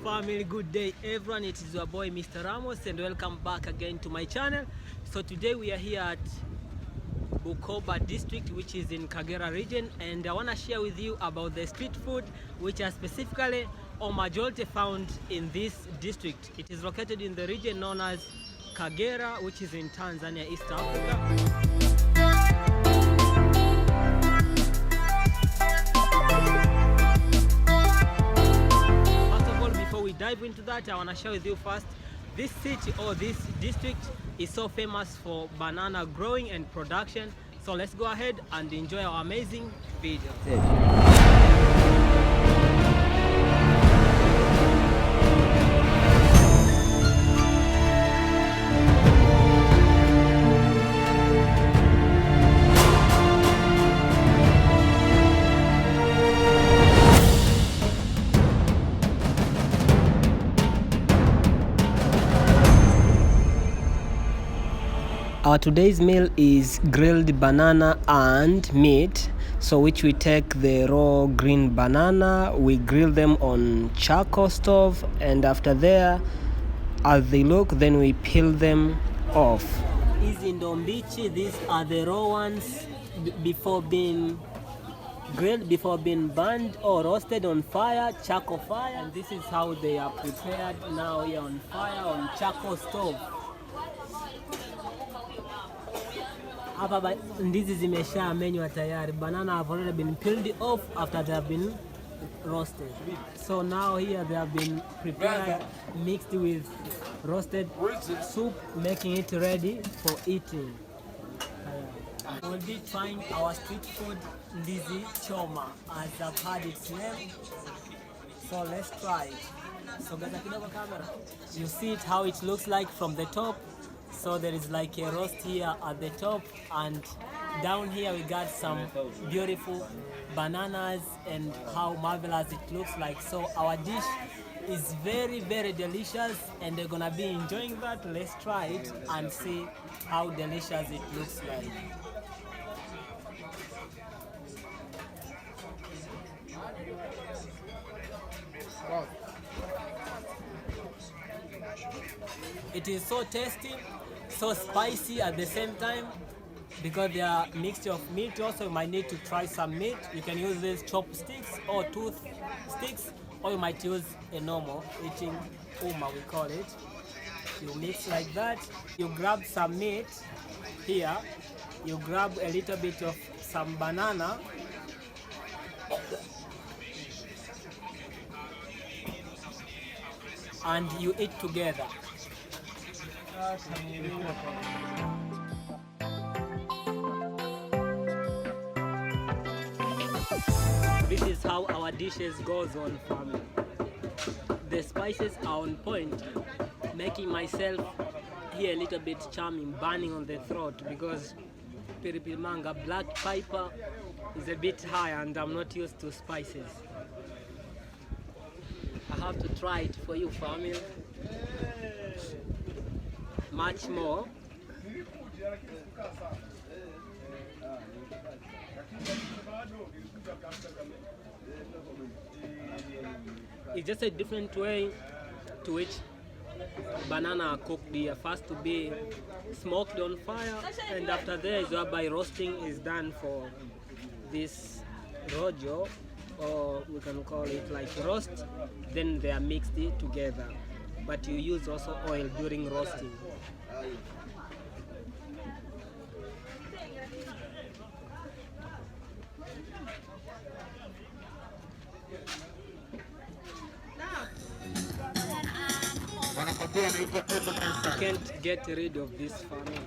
family, good day everyone. It is your boy Mr. Ramose and welcome back again to my channel. So today we are here at Bukoba district, which is in Kagera region, and I want to share with you about the street food which are specifically or majority found in this district. It is located in the region known as Kagera, which is in Tanzania, East Africa. Dive into that, I want to share with you first, this city or this district is so famous for banana growing and production. So let's go ahead and enjoy our amazing video. Our today's meal is grilled banana and meat, so which we take the raw green banana, we grill them on charcoal stove, and after there, as they look, then we peel them off. Hizi ndo mbichi, these are the raw ones before being grilled, before being burned or roasted on fire, charcoal fire, and this is how they are prepared now here on fire on charcoal stove. Hapa ndizi zimesha menywa tayari. Banana have already been peeled off after they have been roasted. So now here they have been prepared, mixed with roasted soup, making it ready for eating. We'll be trying our street food, Ndizi Choma, as I've heard its name. So let's try it. So get a camera. You see it how it looks like from the top. So there is like a roast here at the top, and down here we got some beautiful bananas and how marvelous it looks like. So our dish is very, very delicious and they're gonna be enjoying that. Let's try it and see how delicious it looks like. It is so tasty, so spicy at the same time, because they are mixture of meat. Also, you might need to try some meat. You can use these chopsticks or toothsticks, or you might use a normal eating uma, we call it. You mix like that. You grab some meat here. You grab a little bit of some banana. And you eat together. This is how our dishes goes on, family. The spices are on point, making myself here a little bit charming, burning on the throat, because pilipili manga, black pepper, is a bit high and I'm not used to spices. I have to try it for you, family. Much more. It's just a different way to which banana are cooked here. First to be smoked on fire, and after there is whereby roasting is done for this rojo, or we can call it like roast. Then they are mixed together, but you use also oil during roasting. You can't get rid of this family.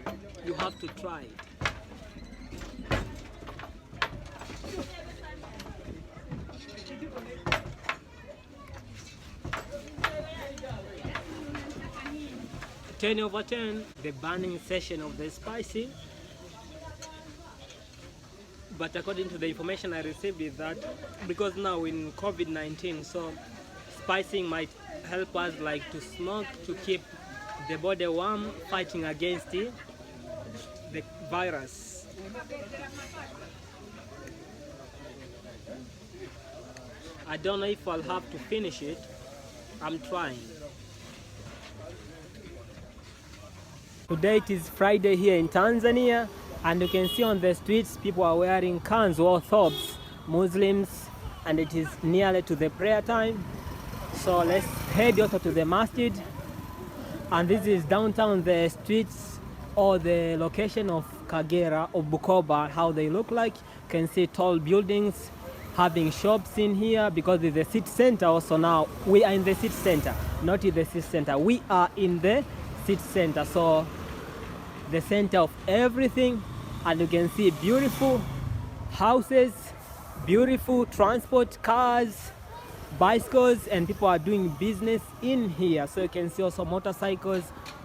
You have to try it. Ten over 10, the burning session of the spicy. But according to the information I received is that because now in COVID-19, so spicing might help us like to smoke, to keep the body warm, fighting against the virus. I don't know if I'll have to finish it I'm trying. Today it is Friday here in Tanzania, and you can see on the streets people are wearing kanzu or thobs, Muslims, and it is nearly to the prayer time. So let's head also to the masjid, and this is downtown, the streets or the location of Kagera or Bukoba, how they look like. You can see tall buildings having shops in here because it's a city center also. Now we are in the city center, not in the city center, we are in the city center, so the center of everything. And you can see beautiful houses, beautiful transport, cars, bicycles, and people are doing business in here. So you can see also motorcycles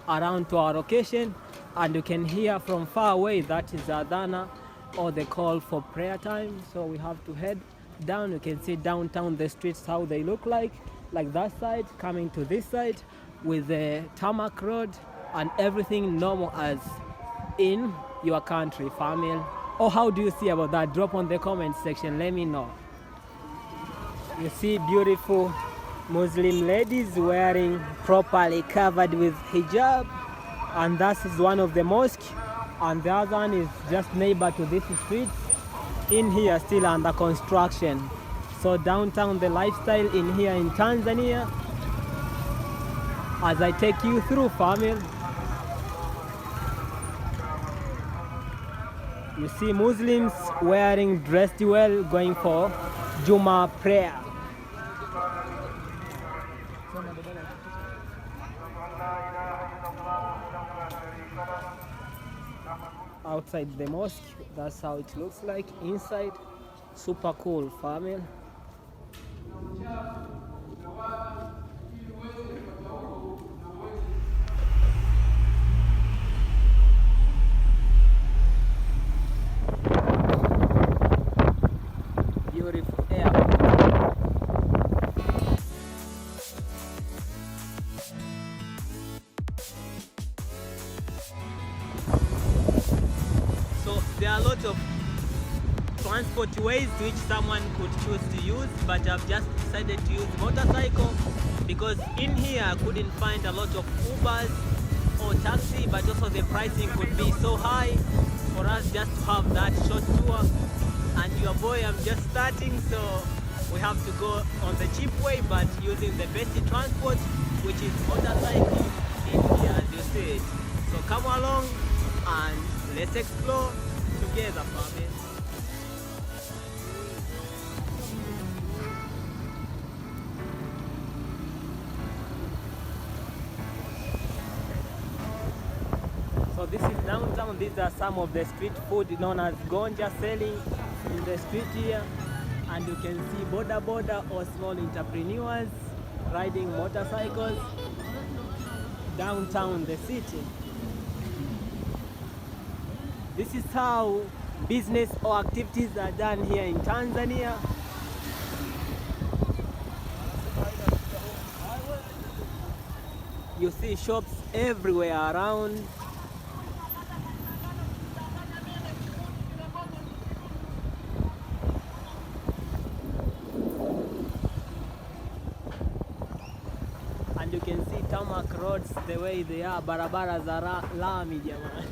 around to our location, and you can hear from far away that is Adana or the call for prayer time. So we have to head down. You can see downtown the streets how they look like that side coming to this side with the tarmac road and everything normal as in your country, family. Or how do you see about that? Drop on the comment section, let me know. You see beautiful Muslim ladies wearing properly covered with hijab, and that is one of the mosques, and the other one is just neighbor to this street in here, still under construction. So downtown, the lifestyle in here in Tanzania as I take you through, family. You see Muslims wearing dressed well, going for Juma prayer. Outside the mosque, that's how it looks like. Inside, super cool, family. Beautiful air. So there are a lot of transport ways which someone could choose to use, but I've just decided to use motorcycle because in here I couldn't find a lot of Ubers or taxi, but also the pricing could be so high for us just to have that short tour. And your boy, I'm just starting, so we have to go on the cheap way, but using the best transport, which is motorcycle in here, as you see it. So come along and let's explore together, family. So this is downtown. These are some of the street food known as gonja selling in the street here, and you can see boda or small entrepreneurs riding motorcycles downtown the city. This is how business or activities are done here in Tanzania. You see shops everywhere around. And you can see tarmac roads the way they are, barabara za lami jamani.